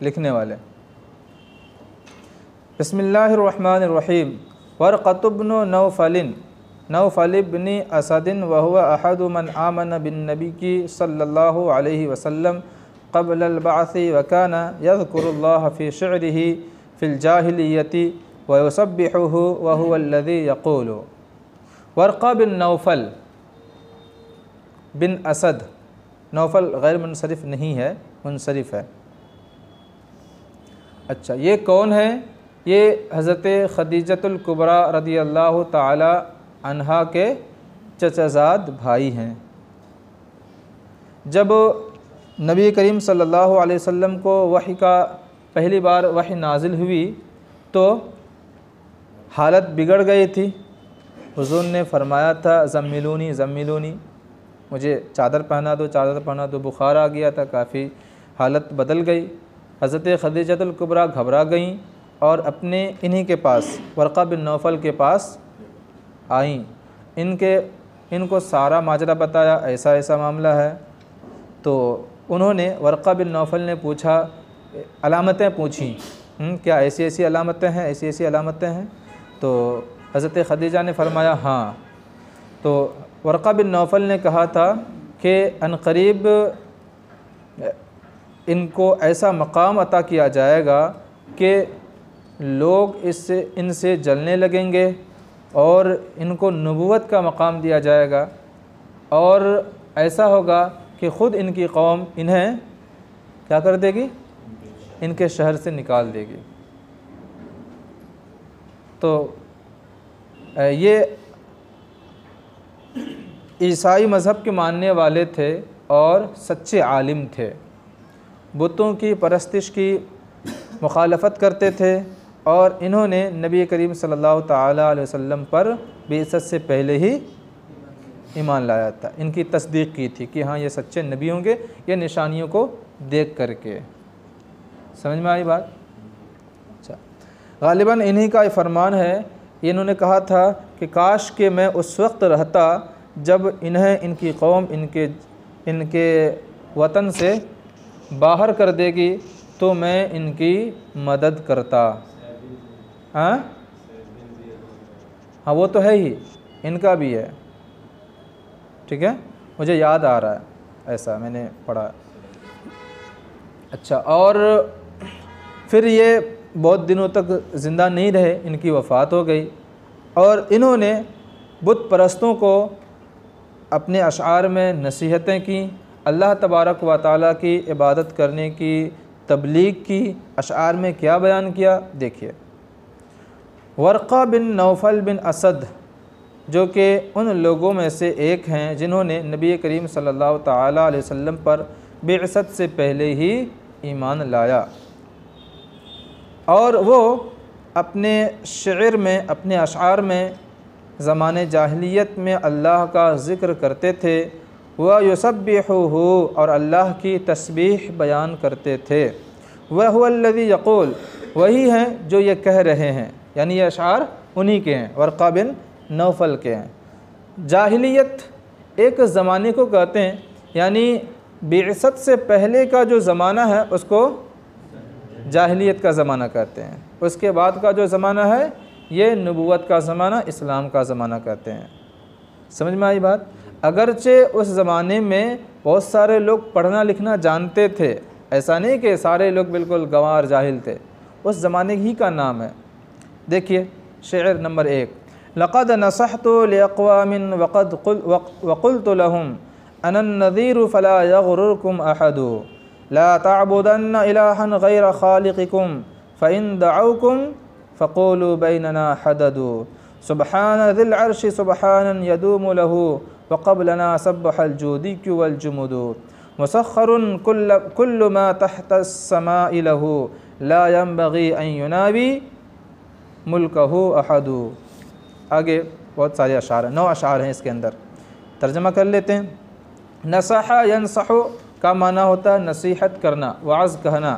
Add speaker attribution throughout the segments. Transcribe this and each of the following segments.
Speaker 1: लिखने वाले। बिस्मिल्लाहिर्रहमानिर्रहीम। वरक़त इब्न नौफ़ल इब्न असद व हुवा अहदु मन आमन बिन नबी की सल्लल्लाहु अलैहि वसल्लम क़ब्ल अल-बअथ व काना यज़कुरुल्लाह फ़ी शि'रिही फ़िल जाहिलिय्यति व युसब्बिहुहु व हुवा अल्लज़ी यक़ूलु। वर्क़ा बिन नौफ़ल बिन असद, नौफ़ल गैर मुनसरिफ़ नहीं है, मुनसरिफ़ है। अच्छा, ये कौन है? ये हज़रत ख़दीजतुल कुबरा रदियल्लाहु ताला अन्हा के चचाज़ाद भाई हैं। जब नबी करीम सल्लल्लाहु अलैहि वसल्लम को वही का पहली बार वही नाजिल हुई तो हालत बिगड़ गई थी। हुज़ूर ने फरमाया था ज़म्मिलूनी ज़म्मिलूनी, मुझे चादर पहना दो, चादर पहना दो। बुखार आ गया था, काफ़ी हालत बदल गई। हज़रत ख़दीजतुल कुबरा घबरा गईं और अपने इन्हीं के पास, वर्क़ा बिन नौफ़ल के पास आईं। इनको सारा माजरा बताया, ऐसा ऐसा मामला है। तो उन्होंने, वर्क़ा बिन नौफ़ल ने पूछा, अलामतें पूछीं, क्या ऐसी ऐसी अलामतें हैं, ऐसी ऐसी अलामतें हैं? तो हज़रत ख़दीजा ने फरमाया हाँ। तो वर्क़ा बिन नौफ़ल ने कहा था कि अनक़रीब इनको ऐसा मकाम अता किया जाएगा कि लोग इनसे जलने लगेंगे और इनको नबुव्वत का मकाम दिया जाएगा और ऐसा होगा कि ख़ुद इनकी कौम इन्हें क्या कर देगी, इनके शहर से निकाल देगी। तो ये ईसाई मज़हब के मानने वाले थे और सच्चे आलिम थे। बुतों की परस्तिश की मुखालफत करते थे और इन्होंने नबी करीम सल्लल्लाहु ताला अलैहि वसल्लम पर बिअसत से पहले ही ईमान लाया था। इनकी तस्दीक की थी कि हाँ ये सच्चे नबी होंगे, ये निशानियों को देख करके। समझ में आई बात? अच्छा, गालिबन इन्हीं का फरमान है। इन्होंने कहा था कि काश कि मैं उस वक्त रहता जब इन्हें इनकी कौम इनके वतन से बाहर कर देगी तो मैं इनकी मदद करता। हाँ हाँ, वो तो है ही, इनका भी है। ठीक है, मुझे याद आ रहा है, ऐसा मैंने पढ़ा। अच्छा, और फिर ये बहुत दिनों तक ज़िंदा नहीं रहे, इनकी वफ़ात हो गई और इन्होंने बुत परस्तों को अपने अशार में नसीहतें की, अल्लाह तबारक व तआला की इबादत करने की तबलीग की। अशार में क्या बयान किया देखिए। वर्क़ा बिन नौफ़ल बिन असद जो कि उन लोगों में से एक हैं जिन्होंने नबी करीम सल्लल्लाहु ताला अलैहि वसल्लम पर बिअसत से पहले ही ईमान लाया और वो अपने शेर में, अपने अशार में ज़माने जाहिलियत में अल्लाह का ज़िक्र करते थे। वह युसब्बिहुहु, और अल्लाह की तस्बीह बयान करते थे। वह हुवल्लज़ी यक़ूल, वही हैं जो ये कह रहे हैं, यानी ये अशार उन्हीं के हैं, वर्क़ा बिन नौफ़ल के हैं। जाहिलियत एक ज़माने को कहते हैं, यानी बिअसत से पहले का जो ज़माना है उसको जाहिलियत का ज़माना कहते हैं। उसके बाद का जो ज़माना है ये नबुव्वत का ज़माना, इस्लाम का ज़माना कहते हैं। समझ में आई बात? अगरचे उस ज़माने में बहुत सारे लोग पढ़ना लिखना जानते थे, ऐसा नहीं कि सारे लोग बिल्कुल गंवार जाहिल थे, उस ज़माने ही का नाम है। देखिए शेर नंबर 1, लक़द नसहतु लिअक़वामिन वक़ुल्तु लहुम अनन नज़ीरु फ़ला यग़ुरुरकुम अहदु ला तअबुदन्न इलाहन ग़ैर ख़ालिक़िकुम फ़इन दअउकुम फ़क़ूलू बैनना हददु सुब्हान ज़िल अर्शि सुब्हानन यदूमु लहू वक़ब्लना सब्बहल जूदिक्कु वल जुमुदु मुसख़्ख़रुन कुल्लु मा तहतस समाइ लहू ला यंबग़ी अन युनावी मुल्कहू अहदु। आगे बहुत सारे अशार हैं, 9 अशार हैं इसके अंदर। तर्जमा कर लेते हैं। नसहा यनसहु का माना होता है नसीहत करना, वाज़ कहना।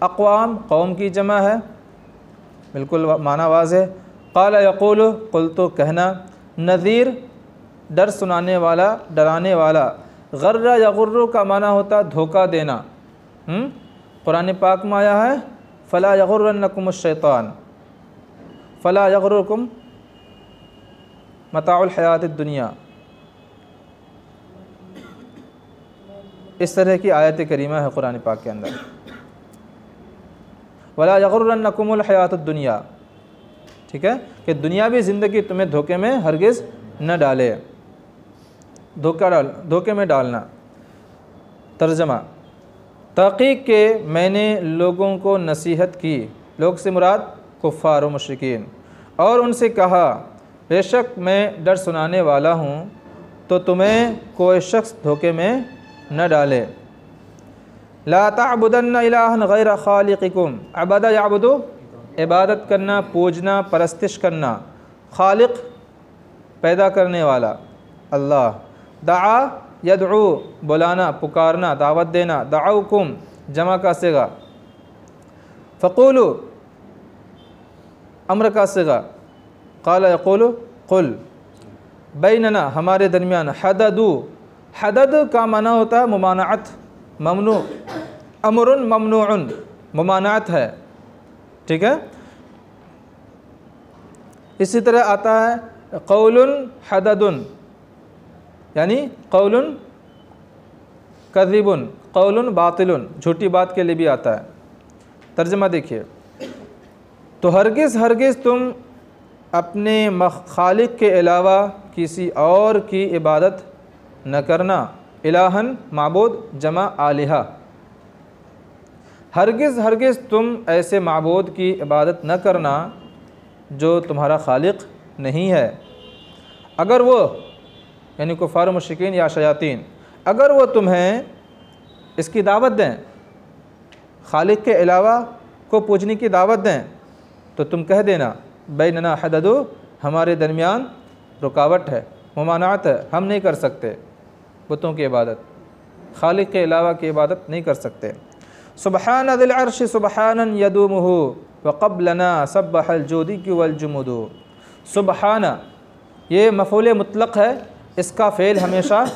Speaker 1: अक़वाम कौम की जमा है, बिल्कुल माना वाज़ेह। क़ाल यक़ूलु क़ुल्तु कहना। नज़ीर डर सुनाने वाला, डराने वाला। गर्र यगुर्रु का माना होता धोखा देना। कुरान पाक में आया है फ़ला यग़ुर्रन्नकुमुश शैतान फ़ला यग़ुर्रकुम मताउल हयातिद दुनिया। इस तरह की आयत करीमा है कुरान पाक के अंदर, वला यग़ुर्रन्नकुमुल हयातुद दुनिया, ठीक है, कि दुनियावी ज़िंदगी तुम्हें धोखे में हरगिज़ न डाले, धोखे में डालना। तर्जमा, तहक़ीक़ के मैंने लोगों को नसीहत की, लोग से मुराद कुफ़ार व मुशरिकीन, और उनसे कहा बेशक मैं डर सुनाने वाला हूँ, तो तुम्हें कोई शख्स धोखे में न डाले। ला तअबुदन्न इलाहन गैर खालिकिकुम, अबदा याबुदु इबादत करना, पूजना, परस्तिश करना, खालिक पैदा करने वाला अल्लाह, दआ यदउ बुलाना, पुकारना, दावत देना, दअउकुम जमा का सिगा, फ़क़ूलु अम्र का सिगा, क़ाल यक़ूलु क़ुल बैनना हमारे दरमियान, हददु हदद का माना होता है मुमानाअत, ममनू, अमरुन ममनूउन मुमानाअत है, ठीक है। इसी तरह आता है क़ौलुन हददुन, यानी क़ौलुन कज़िबुन, क़ौलुन बातिलुन, झूठी बात के लिए भी आता है। तर्जमा देखिए, तो हरगिज़ हरगिज़ तुम अपने खालिक के अलावा किसी और की इबादत न करना। इलाहन माबूद जमा आलिहा, हरगिज़ हरगिज़ तुम ऐसे माबूद की इबादत न करना जो तुम्हारा खालिक नहीं है। अगर वो यानी कुफ़ार मुशरिकीन या शयातीन, अगर वो तुम्हें इसकी दावत दें, खालिक के अलावा को पूजने की दावत दें, तो तुम कह देना बैनना हददु, हमारे दरमियान रुकावट है, मुमानात है, हम नहीं कर सकते बुतों की इबादत, खालिक के अलावा की इबादत नहीं कर सकते। सुबहान दिल अर्श सुबहानन यदूमुहु व क़ब्लना सब्बहल जूदी वल जुमुदु। सुबहाना ये मफ़ूल मुतलक़ है, इसका फ़ेल हमेशा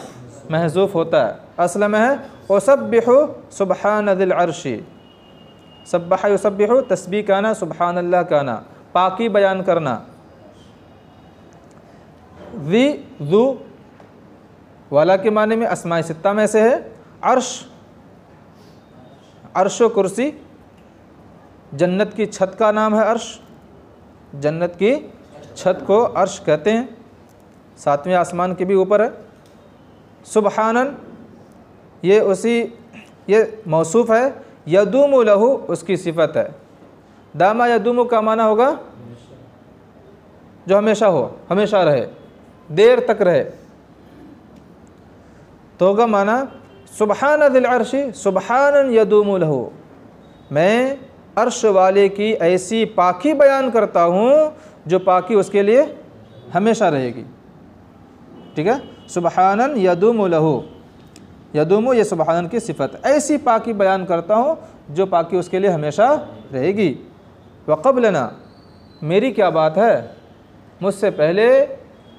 Speaker 1: महज़ूफ़ होता है, असल में है वसब्बिहु सुबहान दिल अर्शी, सब्बह युसब्बिहु तस्बीह काना, सुबहान अल्लाह काना, पाकी बयान करना। ज़ी ज़ू वाला के माने में अस्माए सित्ता में से है। अर्श, अर्श व कुर्सी, जन्नत की छत का नाम है अर्श, जन्नत की छत को अर्श कहते हैं, सातवें आसमान के भी ऊपर है। सुबहानन ये मौसूफ़ है, यदूमु लहू उसकी सिफ़त है। दामा यदूमु का माना होगा जो हमेशा हो, हमेशा रहे, देर तक रहे, तो होगा माना सुबहान दिल अर्शी सुबहानन यदूमु लहू, मैं अर्श वाले की ऐसी पाकी बयान करता हूँ जो पाकी उसके लिए हमेशा रहेगी, ठीक है। सुबहानन यदूमु लहू, यदूमु ये सुबहानन की सिफ़त, ऐसी पाकी बयान करता हूँ जो पाकी उसके लिए हमेशा रहेगी। वक़ब्लना मेरी क्या बात है, मुझसे पहले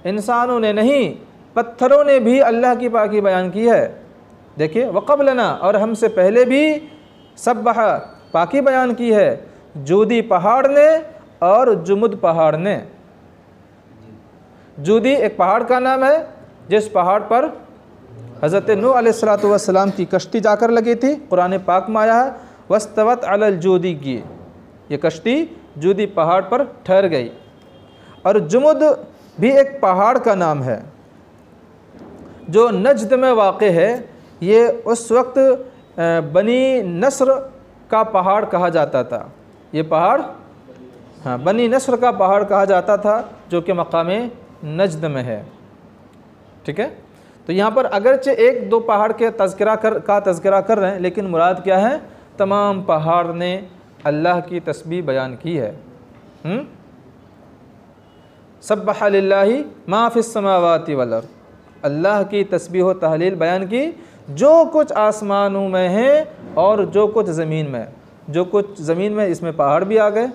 Speaker 1: इंसानों ने नहीं पत्थरों ने भी अल्लाह की पाकी बयान की है। देखिए वक़ब्लना, और हमसे पहले भी सब्बह पाकी बयान की है, जूदी पहाड़ ने और जुमुद पहाड़ ने। जूदी एक पहाड़ का नाम है जिस पहाड़ पर हज़रत नूह अलैहिस्सलातु वस्सलाम की कश्ती जाकर लगी थी, कुरान पाक में आया है वस्तवत अलल जूदी की, ये कश्ती जूदी पहाड़ पर ठहर गई। और जुमुद भी एक पहाड़ का नाम है जो नजद में वाक़े है, ये उस वक्त बनी नस्र का पहाड़ कहा जाता था, ये पहाड़ हाँ बनी नस्र का पहाड़ कहा जाता था जो कि मकामे नजद में है, ठीक है। तो यहाँ पर अगरचे एक दो पहाड़ के तज़किरा कर रहे हैं, लेकिन मुराद क्या है, तमाम पहाड़ ने अल्लाह की तस्बीह बयान की है। सब्बह लिल्लाहि मा फिस समावाति वल अर्द, अल्लाह की तस्बीह व तहलील बयान की, जो कुछ आसमानों में है और जो कुछ ज़मीन में, जो कुछ ज़मीन में, इसमें पहाड़ भी आ गए,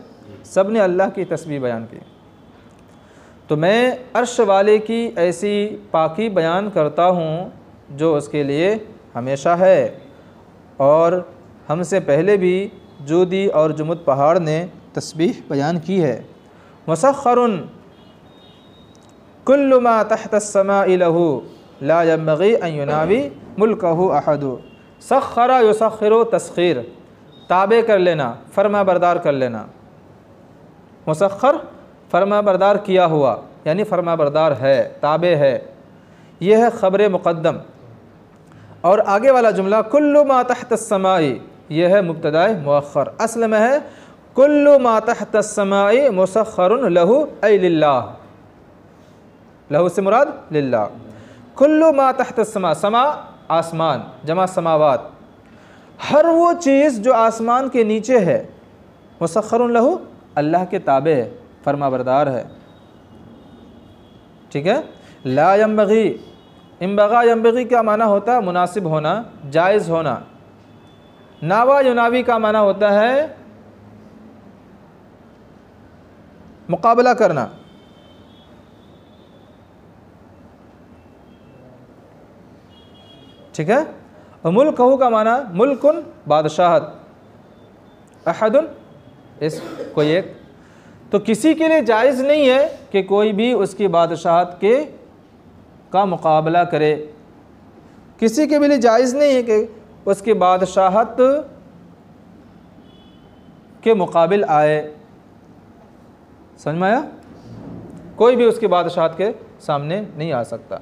Speaker 1: सब ने अल्लाह की तस्बीह बयान की। तो मैं अर्श वाले की ऐसी पाकी बयान करता हूँ जो उसके लिए हमेशा है, और हमसे पहले भी जूदी और जुमुद पहाड़ ने तस्बीह बयान की है। मुसख्खरुन कुल्लु मा तहत अस्समाइ लहू ला यंबगी अन युनावी मुल्कहु अहदु। सख्खरा युसख्खिरु तस्खीर, ताबे कर लेना, फरमा बरदार कर लेना। मुसख्खर फरमा बरदार किया हुआ, यानी फरमा बरदार है, ताबे है। यह है ख़बर मुक़द्दम। और आगे वाला जुमला कुल्लु मा तहत अस्समाइ, यह है मुब्तदाए मुअख्खर। असल में है कुल्लु मा तहत अस्समाइ मुसख्खरुन लहू ऐ लिल्लाह। लहू से मुराद लिल्लाह। कुल्लु मा तहत अस्समा, समा आसमान, जमा समावात, हर वो चीज़ जो आसमान के नीचे है, मुसख्खरुन लहू अल्लाह के ताबे है, फरमा बरदार है। ठीक है। ला यंबगी, इम्बगा यंबगी का माना होता है मुनासिब होना, जायज़ होना। नावा युनावी का माना होता है मुकाबला करना। ठीक है। और मुल्कहु का माना मुल्कुन बादशाहत, अहदुन इस कोई एक। तो किसी के लिए जायज़ नहीं है कि कोई भी उसकी बादशाहत के का मुकाबला करे। किसी के लिए जायज़ नहीं है कि उसकी बादशाहत के मुकाबिल आए। समझ में आया? कोई भी उसकी बादशाहत के सामने नहीं आ सकता।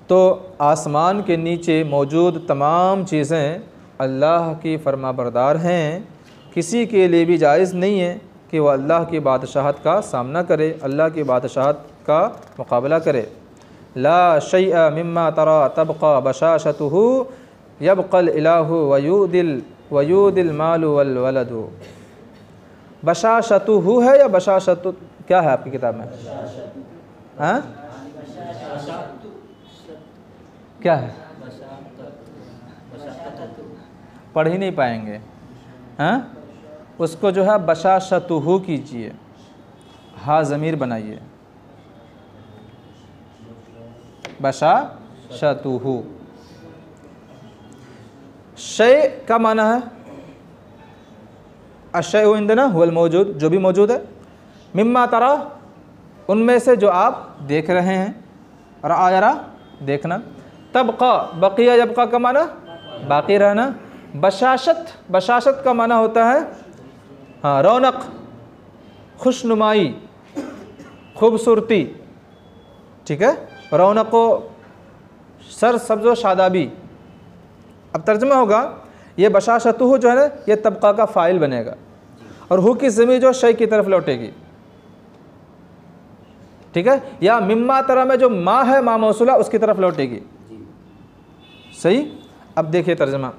Speaker 1: तो आसमान के नीचे मौजूद तमाम चीज़ें अल्लाह की फरमाबरदार हैं। किसी के लिए भी जायज़ नहीं है कि वह अल्लाह की बादशाहत का सामना करे, अल्लाह की बादशाहत का मुकाबला करे। ला शैअ मिम्मा तरा तबक़ा बशाशतुहु यबक़ल इलाहु वयूदिल मालु वल वलदु। बशाशतुहु है या बशाशतु, क्या है आपकी किताब में? हाँ, क्या है? पढ़ ही नहीं पाएंगे। हाँ, उसको जो है बशाशतुहु कीजिए, हा ज़मीर बनाइए, बशाशतुहु। शय का माना है अशय इंदना हुवल मौजूद, जो भी मौजूद है। मिम्मा तरा, उनमें से जो आप देख रहे हैं। रआ यरा, देखना। तबक़ा, बक़िया यबक़ा का माना बाक़ी रहना। बशाशत, बशाशत का माना होता है हाँ रौनक, खुशनुमाई, खूबसूरती। ठीक है। रौनक व सर सब्ज़ शादाबी। अब तर्जुमा होगा, ये बशाशतुहु जो है ना, ये तबक़ा का फ़ाइल बनेगा और हु की ज़मीर जो शय की तरफ लौटेगी। ठीक है। या मिम्मा तरा में जो माँ है, माँ मौसूला, उसकी तरफ लौटेगी। सही। अब देखिए तर्जुमा।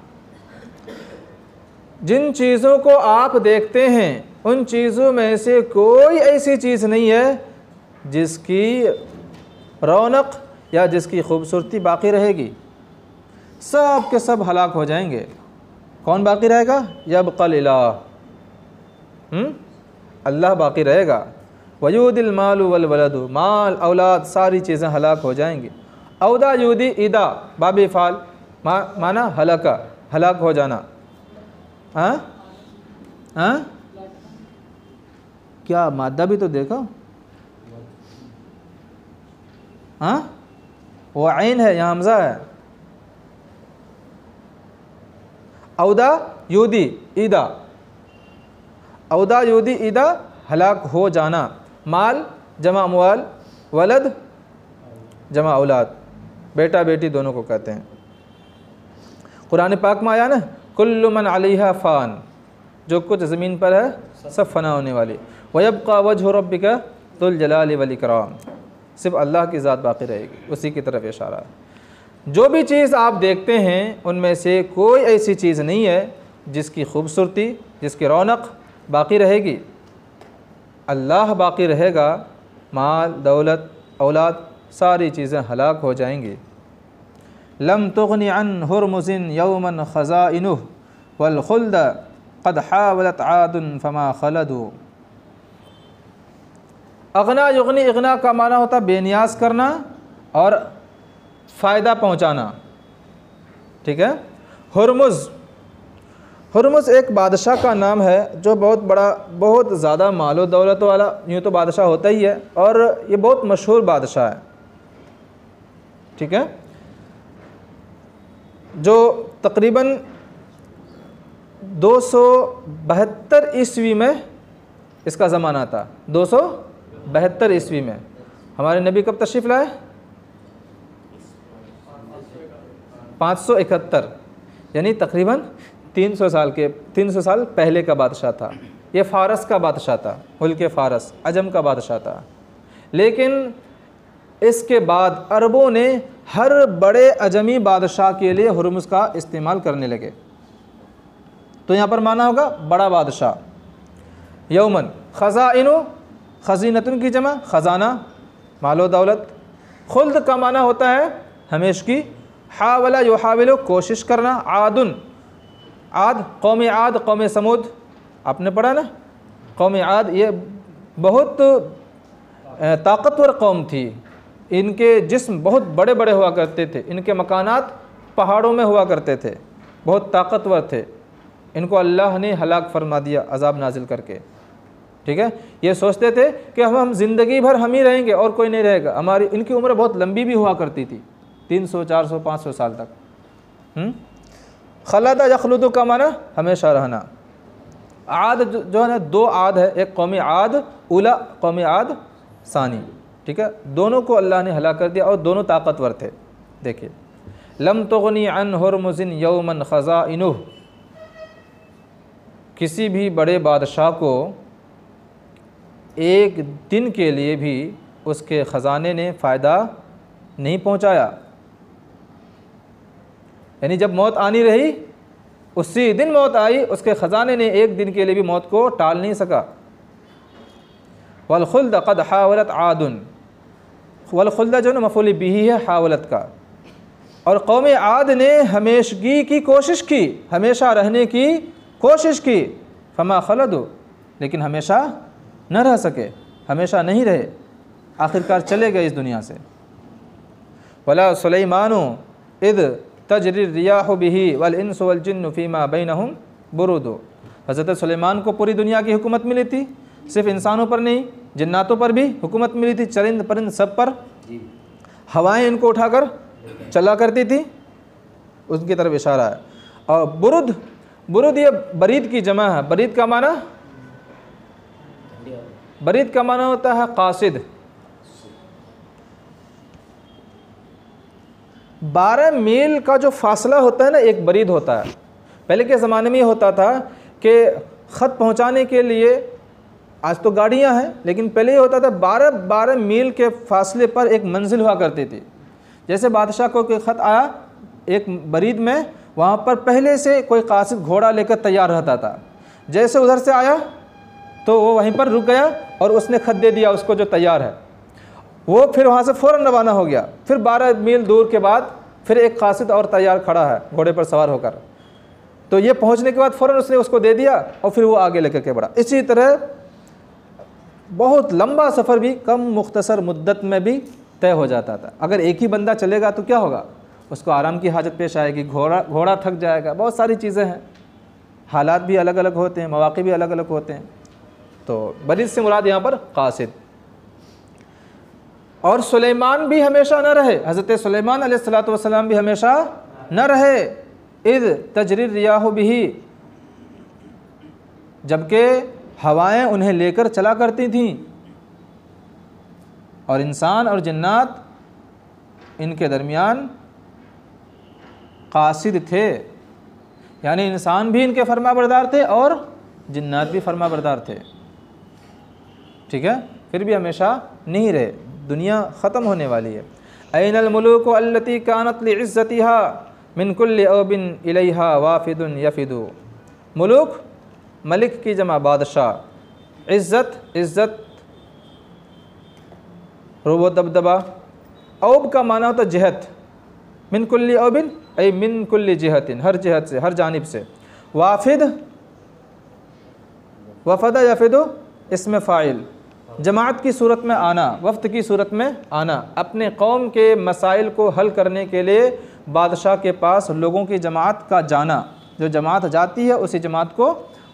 Speaker 1: जिन चीज़ों को आप देखते हैं उन चीज़ों में से कोई ऐसी चीज़ नहीं है जिसकी रौनक या जिसकी खूबसूरती बाक़ी रहेगी। सब के सब हलाक हो जाएंगे। कौन बाक़ी रहेगा? यबक़ल इलाह, अल्लाह बाक़ी रहेगा। वयूदिल मालु वल वलदु, माल औलाद सारी चीज़ें हलाक हो जाएंगी। औदा यूदी इदा, बाबी फ़ाल, माना हलाका, हलाक हो जाना। हाँ हाँ, क्या मादा भी तो देखो। हाँ, वो आइन है, यहाँ हमज़ा है। औदा यूदी ईदा, औदा यूदी ईदा, हलाक हो जाना। माल जमा अमवाल, वलद जमा औलाद, बेटा बेटी दोनों को कहते हैं। कुरान पाक में आया ना, कुल्लु मन अलैहा फ़ान, जो कुछ ज़मीन पर है सब फ़ना होने वाली। वयब्क़ा वजहु रब्बिका ज़ुल जलाली वल इकराम, सिर्फ अल्लाह की ज़ात बाक़ी रहेगी। उसी की तरफ इशारा है। जो भी चीज़ आप देखते हैं उनमें से कोई ऐसी चीज़ नहीं है जिसकी खूबसूरती, जिसकी रौनक बाक़ी रहेगी। अल्लाह बाक़ी रहेगा, माल दौलत औलाद सारी चीज़ें हलाक हो जाएंगी। लम तुग़नि अन हुरमुज़िन यौमन ख़ज़ाइनुहु वल खुल्द क़द हावलत आदुन फमा खलदु। अगना युगनी, इगना का माना होता बेनियाज करना और फ़ायदा पहुँचाना। ठीक है। हुरमुज़, हुरमुज़ एक बादशाह का नाम है जो बहुत बड़ा, बहुत ज़्यादा मालो दौलत वाला, यूँ तो बादशाह होता ही है, और ये बहुत मशहूर बादशाह है, ठीक है, जो तकरीबन 272 ईस्वी में इसका ज़माना था। 272 ईस्वी में हमारे नबी कब तशरीफ़ लाए? 571, यानी तकरीबन 300 साल पहले का बादशाह था। ये फ़ारस का बादशाह था, मुल्क फ़ारस, अजम का बादशाह था। लेकिन इसके बाद अरबों ने हर बड़े अजमी बादशाह के लिए हुरमुज़ का इस्तेमाल करने लगे। तो यहाँ पर माना होगा बड़ा बादशाह। यौमन ख़ज़ाइनु, ख़ज़ीनतुन की जमा ख़ज़ाना, मालो दौलत। खुल्द का माना होता है हमेश की। हावला युहाविलु, कोशिश करना। आदुन, आद कौम आद, कौम समूद, आपने पढ़ा ना, कौम आद ये बहुत ताकतवर कौम थी। इनके जिस्म बहुत बड़े बड़े हुआ करते थे, इनके मकानात पहाड़ों में हुआ करते थे, बहुत ताकतवर थे। इनको अल्लाह ने हलाक फरमा दिया अज़ाब नाजिल करके, ठीक है। ये सोचते थे कि हम ज़िंदगी भर हम ही रहेंगे और कोई नहीं रहेगा। हमारी इनकी उम्र बहुत लंबी भी हुआ करती थी, 300, 400, 500 साल तक। खलदा यखलुदु का माना हमेशा रहना। आद जो है ना, 2 आद है, एक कौम आद उला, कौम आद सानी, ठीक है। दोनों को अल्लाह ने हलाक कर दिया और दोनों ताकतवर थे। देखिए, लम तुगनी अन हुरमुज़िन यौमन ख़ज़ाइनुह, किसी भी बड़े बादशाह को एक दिन के लिए भी उसके ख़जाने ने फ़ायदा नहीं पहुंचाया। यानी जब मौत आनी रही उसी दिन मौत आई, उसके ख़जाने ने एक दिन के लिए भी मौत को टाल नहीं सका। वलखुल्द क़द हावलत आदुन, वलखुल्द जो न मफ़ूल बिही है हावलत का, और कौम आद ने हमेशगी की कोशिश की, हमेशा रहने की कोशिश की। फमा खलदु, लेकिन हमेशा न रह सके, हमेशा नहीं रहे, आखिरकार चले गए इस दुनिया से। वला सुलैमानु इद तजरी रियाहु बिही वल इंसु वल जिन्नु फीमा बैनहुम बुरुदु। हज़रत सुलेमान को पूरी दुनिया की हुकूमत मिली थी, सिर्फ इंसानों पर नहीं, जिन्नातों पर भी हुकूमत मिली थी, चरिंद परिंद सब पर। हवाएं इनको उठाकर चला करती थी, उसकी तरफ इशारा है। और बुरुद, बुरुद ये बरीद की जमा है। बरीद का माना, बरीद का माना होता है कासिद। 12 मील का जो फासला होता है ना, एक बरीद होता है। पहले के ज़माने में ये होता था कि ख़त पहुंचाने के लिए, आज तो गाड़ियां हैं, लेकिन पहले ये होता था 12 मील के फासले पर एक मंजिल हुआ करती थी। जैसे बादशाह को कोई ख़त आया एक बरीद में, वहाँ पर पहले से कोई कासिद घोड़ा लेकर तैयार रहता था। जैसे उधर से आया तो वो वहीं पर रुक गया और उसने ख़त दे दिया उसको जो तैयार है, वो फिर वहाँ से फ़ौरन रवाना हो गया। फिर 12 मील दूर के बाद फिर एक कासिद और तैयार खड़ा है घोड़े पर सवार होकर, तो ये पहुँचने के बाद फ़ौरन उसने उसको दे दिया और फिर वो आगे लेकर के बढ़ा। इसी तरह बहुत लंबा सफ़र भी कम मुख्तसर मुद्दत में भी तय हो जाता था। अगर एक ही बंदा चलेगा तो क्या होगा, उसको आराम की हाजत पेश आएगी, घोड़ा थक जाएगा, बहुत सारी चीज़ें हैं, हालात भी अलग अलग होते हैं, मौक़े भी अलग अलग होते हैं। तो बरीद से मुराद यहाँ पर कासिद। और सुलेमान भी हमेशा न रहे, हज़रत सुलेमान अलैहिस्सलातु वस्सलाम भी हमेशा न रहे। इद तजरी रियाहु बिही, जबकि हवाएं उन्हें लेकर चला करती थीं, और इंसान और जिन्नात इनके दरमियान कासिद थे। यानी इंसान भी इनके फरमाबरदार थे और जिन्नात भी फरमाबरदार थे, ठीक है। फिर भी हमेशा नहीं रहे, दुनिया ख़त्म होने वाली है। ऐनल मुलूक अल्लती कानत लिइज़्ज़तिहा मिन कुल्लि औबिन इलैहा वाफिदुन यफिदु। मुलूक मलिक की जमा बादशाह, इज़्ज़त इज़्ज़त रुबो दबदबा। औब का माना होता जहत, मिन कुल्लि औबिन ऐ मिन कुल्लि जिहतिन, हर जहत से, हर जानिब से। वाफिद, वफ़दा यफ़िदु इसमें फ़ाइल, जमात की सूरत में आना, वफ्त की सूरत में आना, अपने कौम के मसाइल को हल करने के लिए बादशाह के पास लोगों की जमात का जाना, जो जमात जाती है उसी जमात को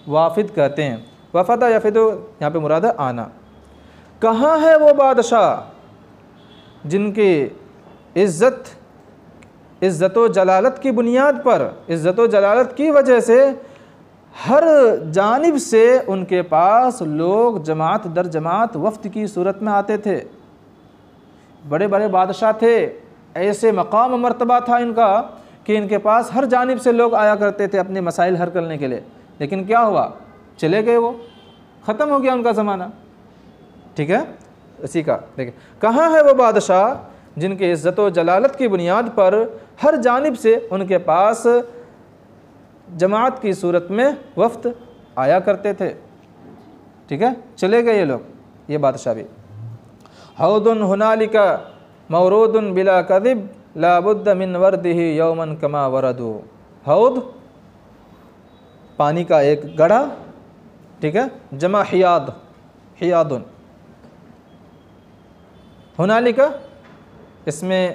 Speaker 1: वाफिद कहते हैं। वफ़द यफ़िदु यहाँ पे मुराद है आना। कहाँ है वो बादशाह जिनकी इज़्ज़त व जलालत की बुनियाद पर, इज़्ज़त व जलालत की वजह से हर जानिब से उनके पास लोग जमात दर जमात वफ्द की सूरत में आते थे। बड़े बड़े बादशाह थे, ऐसे मकाम मर्तबा था इनका कि इनके पास हर जानिब से लोग आया करते थे अपने मसाइल हल करने के लिए। लेकिन क्या हुआ, चले गए, वो ख़त्म हो गया उनका ज़माना। ठीक है, इसी का देखिए, कहाँ है वो बादशाह जिनके इज़्ज़त व जलालत की बुनियाद पर हर जानिब से उनके पास जमात की सूरत में वफ्द आया करते थे। ठीक है, चले गए ये लोग, ये बादशाह भी। हौदुन हुनालिका मौरूदुन बिला कदिब ला बुद्द मिन वर्दिही यौमन कमा वरदू। हौद पानी का एक गढ़ा, ठीक है, जमा हियाद, हियादुन। हुनालिका इसमें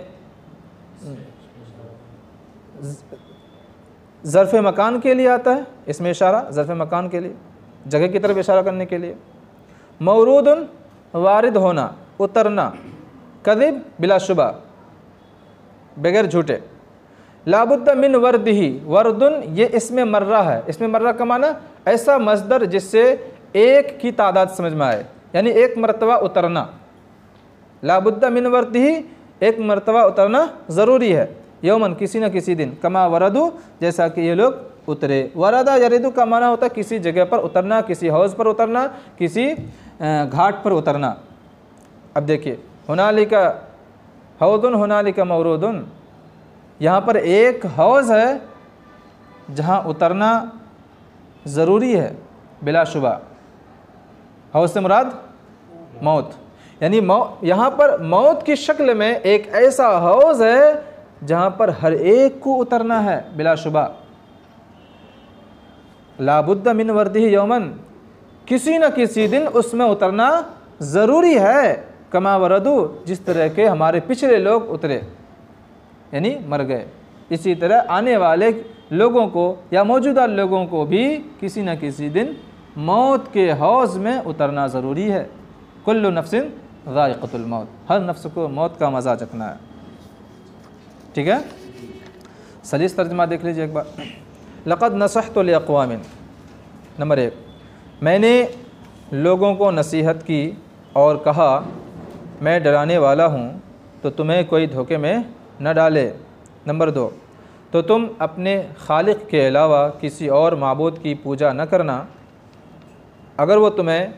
Speaker 1: ज़र्फ़ मकान के लिए आता है, इसमें इशारा ज़र्फ़ मकान के लिए, जगह की तरफ इशारा करने के लिए। मौरूदुन वारिद होना, उतरना, कदिब बिलाशुबा, बगैर झूठे। लाबुद्द मिन वर्दिही, वर्दुन ये इसमें मर्रा है, इसमें मर्रा का माना ऐसा मस्दर जिससे एक की तादाद समझ में आए, यानी एक मरतबा उतरना। लाबुद्द मिन वर्दिही, एक मरतबा उतरना ज़रूरी है, यौमन किसी न किसी दिन, कमा वरदू जैसा कि ये लोग उतरे। वरदा यरिदु का माना होता है किसी जगह पर उतरना, किसी हौज़ पर उतरना, किसी घाट पर उतरना। अब देखिए, हुनालिका हौदुन हुनालिका मौरूदुन, यहाँ पर एक हौज़ है जहाँ उतरना ज़रूरी है बिलाशुबा। हौज़ से मुराद मौत, यानी यहाँ पर मौत की शक्ल में एक ऐसा हौज़ है जहाँ पर हर एक को उतरना है बिलाशुबा। लाबुद्द मिन वर्दिही यौमन, किसी न किसी दिन उसमें उतरना ज़रूरी है, कमा वरदू जिस तरह के हमारे पिछले लोग उतरे, यानी मर गए। इसी तरह आने वाले लोगों को या मौजूदा लोगों को भी किसी न किसी दिन मौत के हौज़ में उतरना ज़रूरी है। कुल्लु नफ्सिन ज़ाइक़तुल मौत, हर नफ्स को मौत का मज़ा चखना है। ठीक है, सलीस तर्जमा देख लीजिए एक बार। लक़द नसहतु लिअक़वामिन, नंबर 1, मैंने लोगों को नसीहत की और कहा मैं डराने वाला हूँ तो तुम्हें कोई धोखे में न डाले। नंबर 2, तो तुम अपने खालिक के अलावा किसी और माबूद की पूजा न करना। अगर वो तुम्हें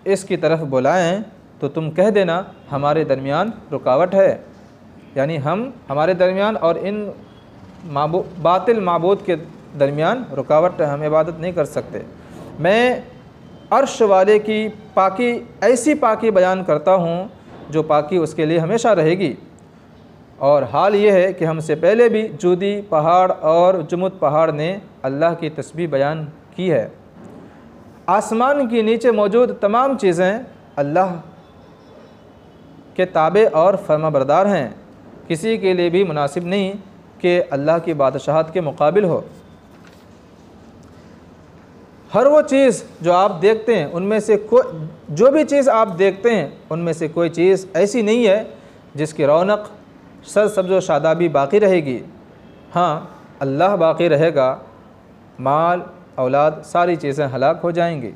Speaker 1: इसकी तरफ बुलाएं तो तुम कह देना हमारे दरमियान रुकावट है, यानी हमारे दरमियान और इन बातिल माबूद के दरमियान रुकावट है, हम इबादत नहीं कर सकते। मैं अर्श वाले की पाकी, ऐसी पाकी बयान करता हूँ जो पाकी उसके लिए हमेशा रहेगी। और हाल ये है कि हमसे पहले भी जूदी पहाड़ और जुमुद पहाड़ ने अल्लाह की तस्बीह बयान की है। आसमान के नीचे मौजूद तमाम चीज़ें अल्लाह के ताबे और फर्माबरदार हैं। किसी के लिए भी मुनासिब नहीं कि अल्लाह की बादशाहत के मुकाबिल हो। हर वो चीज़ जो आप देखते हैं उनमें से जो भी चीज़ आप देखते हैं उनमें से कोई चीज़ ऐसी नहीं है जिसकी रौनक सरसब्ज़ व शादाबी बाकी रहेगी। हाँ, अल्लाह बाकी रहेगा, माल औलाद सारी चीज़ें हलाक हो जाएंगी।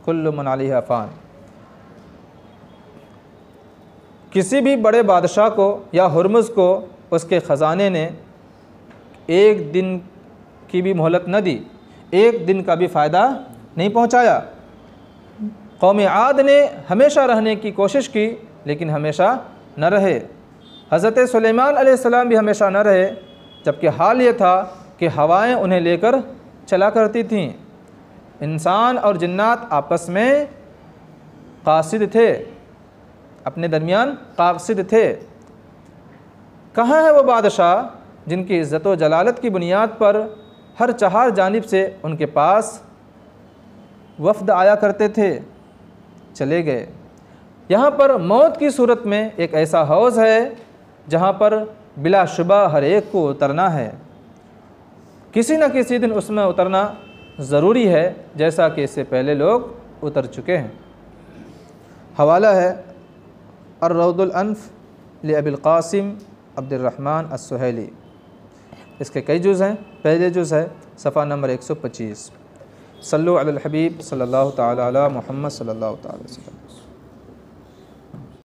Speaker 1: कुल्लु मन अलैहा फ़ान। किसी भी बड़े बादशाह को या हुर्मुज़ को उसके ख़जाने ने एक दिन की भी मोहलत न दी, एक दिन का भी फ़ायदा नहीं पहुंचाया। कौम आद ने हमेशा रहने की कोशिश की लेकिन हमेशा न रहे। हज़रत सुलेमान अलैहिस्सलाम भी हमेशा न रहे, जबकि हाल ये था कि हवाएं उन्हें लेकर चला करती थीं। इंसान और जिन्नात आपस में कासिद थे, अपने दरमियान कासिद थे। कहाँ है वो बादशाह जिनकी इज़्ज़त व जलालत की बुनियाद पर हर चार जानिब से उनके पास वफ़द आया करते थे, चले गए। यहाँ पर मौत की सूरत में एक ऐसा हौज़ है जहाँ पर बिलाशुबा हर एक को उतरना है, किसी न किसी दिन उसमें उतरना ज़रूरी है, जैसा कि इससे पहले लोग उतर चुके हैं। हवाला है अर्रौदुल अनफ li अबिल क़ासिम अब्दुर्रहमान अस्सुहैली। इसके कई जुज़ हैं। पहले जुज़ है सफ़ा नंबर 125। सल्लु अलल हबीब सल्लल्लाहु तआला अला मुहम्मद सल्लल्लाहु तआला अलैहि वसल्लम।